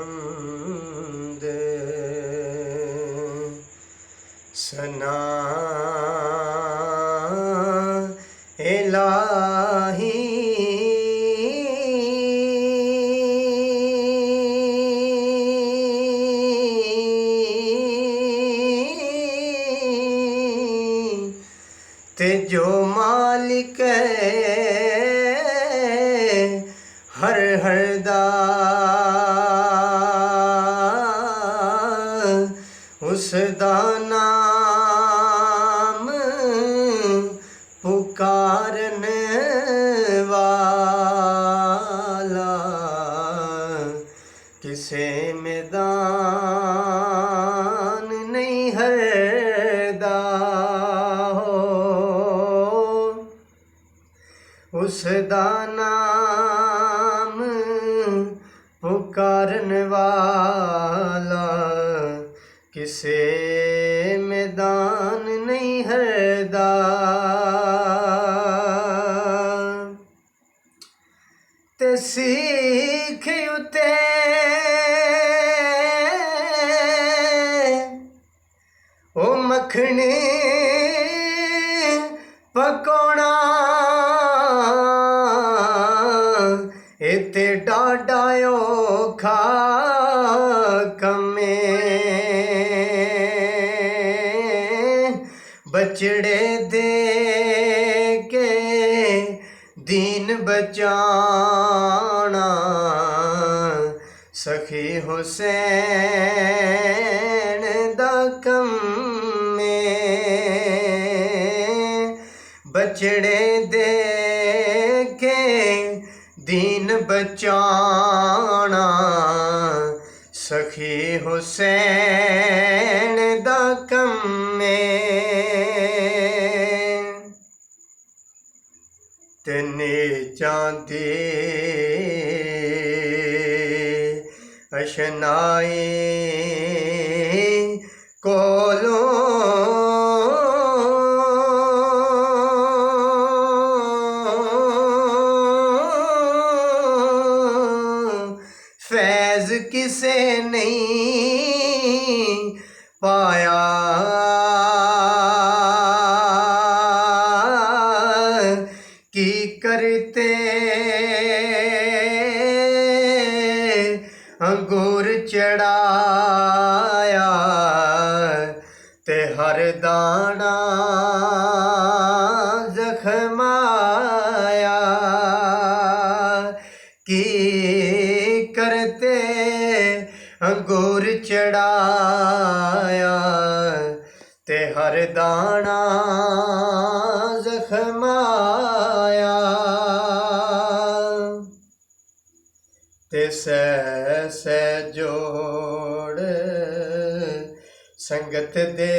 वल्हम्द सना इलाही ते जो मालिक हर दा उसदा नाम पुकारन वाला किसे मैदान नहीं हरदा हो उसदा नाम पुकारन वाला किसे मैदान नहीं हरदा ते सीख उते ओ मखनी पकोना इते डाडा औखा कमे बचड़े दे के दीन बचाना सखी हुसैन दा कम्मे बचड़े दे के दीन बचाना सखी हुसैन दा कम्मे तेने चांदी अशनाई कोलों फैज किसे नहीं पाया की करते अंगूर चढ़ाया ते हर दाना जख्माया की करते अंगूर चढ़ाया ते हर दाना जख्माया ते सै जोड़ संगत दे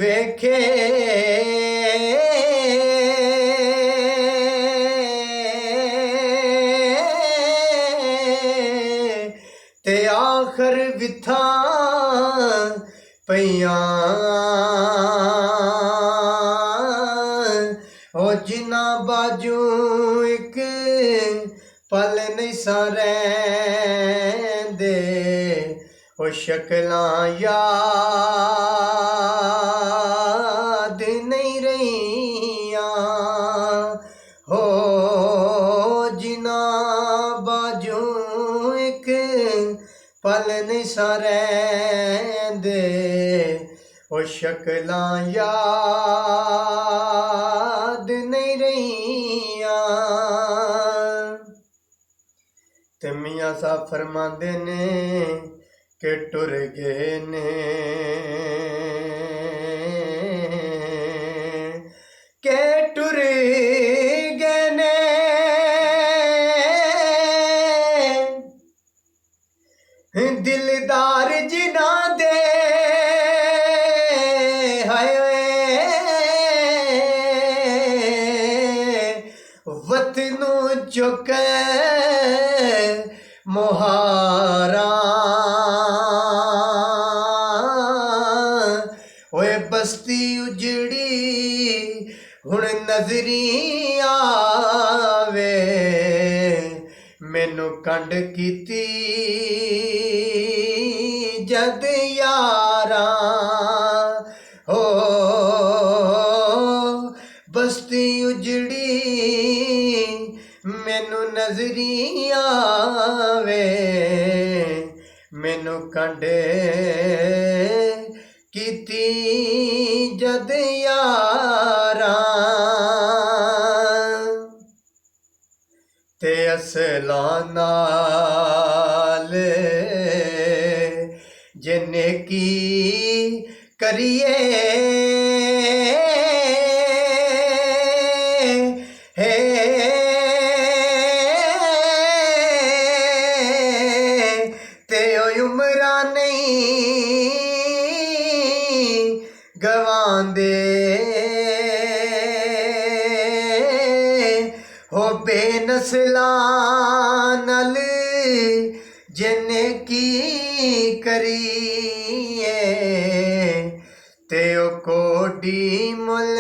वेखे ते आखर विथा पईयां ओ जिना बाजू एक पल नहीं सारेंदे ओ शक्लां याद नहीं रहियां हो जिना बाजू एक पल नहीं सारेंदे ओ शक्लां याद नहीं रहियां ते मियां साहब फरमांदे ने कि टुर गए ने के टुर गए ने दिलदार जिना दे वतनू चुक मोहारा ओए बस्ती उजड़ी हुण नजरी आवे मैनू कंड कीती जद यारा हो बस्ती उजड़ी मैनू नजरी आवे मैनू कंड कीती जद यारा ते असलां नाल जे नेकी करिए ते उमरा नहीं गवांदे हो बेनस्लां नाल जिन्ने की करिए ते ओ कोडी मुल